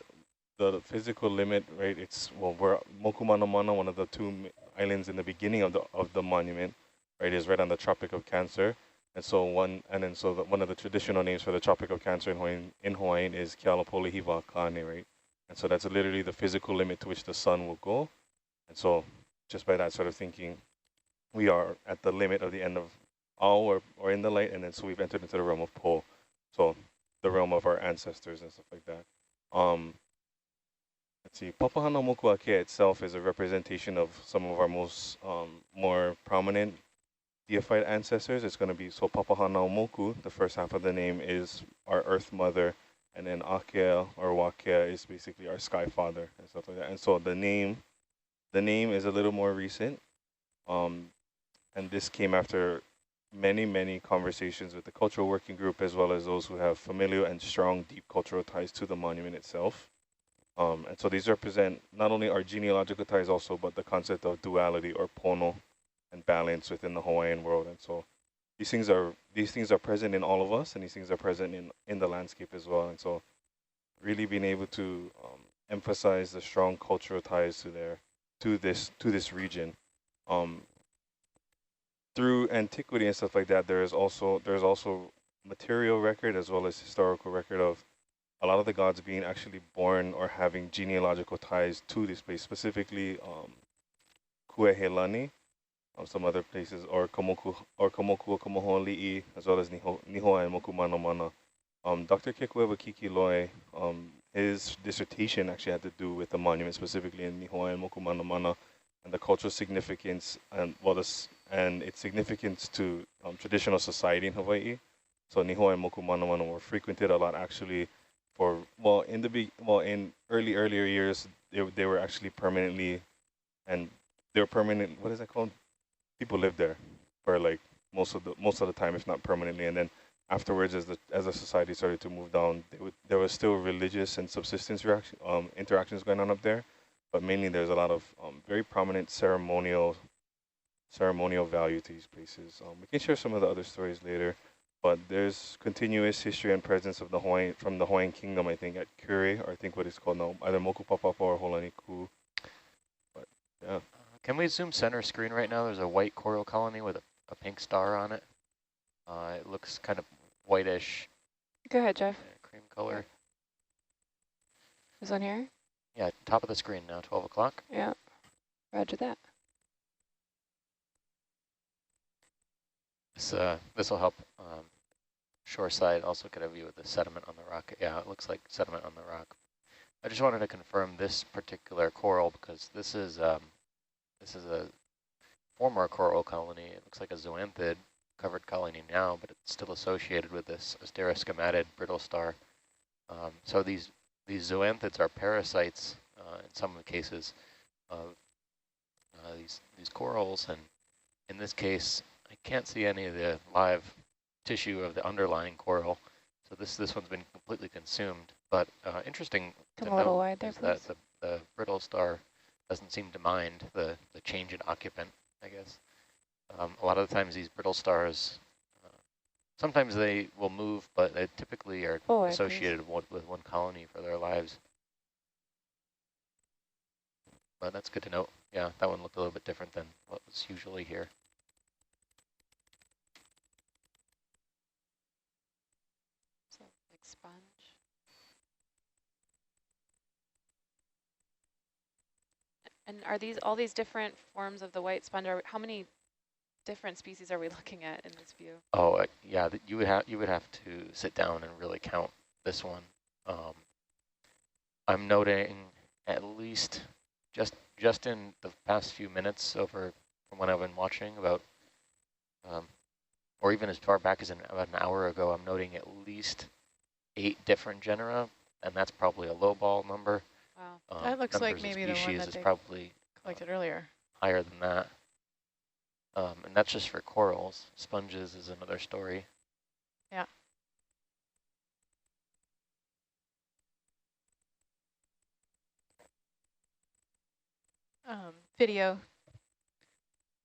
the physical limit, right? We're Mokumanamana, one of the 2 islands in the beginning of the monument, right, is right on the Tropic of Cancer. And so one of the traditional names for the Tropic of Cancer in Hawaiian is Kealapolehiwa Kane, right? And so that's literally the physical limit to which the sun will go. And so just by that sort of thinking, we are at the limit of the end of all or in the light, and then so we've entered into the realm of Po. So the realm of our ancestors and stuff like that. Let's see, Papahana Mokuakea itself is a representation of some of our most more prominent deified ancestors. It's going to be, so Papahana Moku, the first half of the name, is our Earth Mother and then Akea or Wakea is basically our sky father and stuff like that. And so the name is a little more recent, and this came after many conversations with the cultural working group, as well as those who have familial and strong, deep cultural ties to the monument itself. And so these represent not only our genealogical ties also, but the concept of duality or pono and balance within the Hawaiian world. And so these things are present in all of us, and these things are present in the landscape as well. And so really being able to emphasize the strong cultural ties to this region. Through antiquity and stuff like that, there's also material record as well as historical record of a lot of the gods being actually born or having genealogical ties to this place, specifically Kuehelani, some other places, or Komoku or Komoholi'i, as well as Nihoa and Mokumano Mana. Dr. Kekuewa Kikiloi, his dissertation actually had to do with the monument, specifically in Nihoa and Mokumano Mana, and the cultural significance and its significance to traditional society in Hawaii. So Nihoa and Mokumano Mana were frequented a lot actually. In earlier years, they were actually permanently, and they were permanent. What is that called? People lived there for like most of the time, if not permanently. And then afterwards, as the society started to move down, there was still religious and subsistence interactions going on up there, but mainly there's a lot of very prominent ceremonial value to these places. We can share some of the other stories later. But there's continuous history and presence of the Hawaiian Kingdom, I think, at Kure, or I think what it's called now, either Mokupapapa or Holaniku. But yeah. Can we zoom center screen right now? There's a white coral colony with a pink star on it. It looks kind of whitish. Go ahead, Jeff. Cream color. This one here? Yeah, top of the screen now, 12 o'clock. Yeah, roger that. This will help shoreside also get a view of the sediment on the rock. Yeah, it looks like sediment on the rock. I just wanted to confirm this particular coral because this is a former coral colony. It looks like a zoanthid covered colony now, but it's still associated with this asteroschematid brittle star. So these zoanthids are parasites in some cases of these corals, and in this case, I can't see any of the live tissue of the underlying coral, so this one's been completely consumed. But interesting to note is that the brittle star doesn't seem to mind the change in occupant, I guess. A lot of the times these brittle stars, sometimes they will move, but they typically are associated with one colony for their lives. But that's good to note. Yeah, that one looked a little bit different than what was usually here. Sponge. And are all these different forms of the white sponge? How many different species are we looking at in this view? Oh, yeah, you would have to sit down and really count this one. I'm noting at least just in the past few minutes from when I've been watching about, or even as far back as about an hour ago, I'm noting at least 8 different genera, and that's probably a low ball number. Wow, that looks like maybe the one that is they probably collected earlier. Higher than that, and that's just for corals. Sponges is another story. Yeah. Video.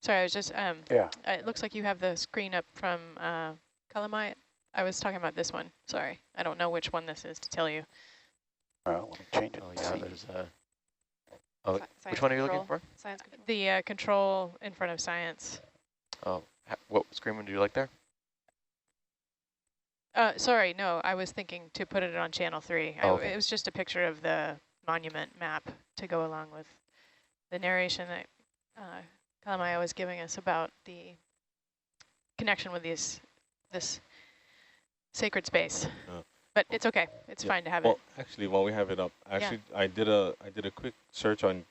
Sorry, I was just yeah. It looks like you have the screen up from Kalamai. I was talking about this one. Sorry, I don't know which one this is to tell you. Let me change it. Oh yeah, there's a. Oh, which one are you looking for? Science control. The control in front of science. Oh, what screen would you like there? Sorry, no, I was thinking to put it on channel 3. Oh, okay. It was just a picture of the monument map to go along with the narration that Kalamai was giving us about the connection with this sacred space. But it's okay. It's fine to have it. Actually, while we have it up, I did a quick search on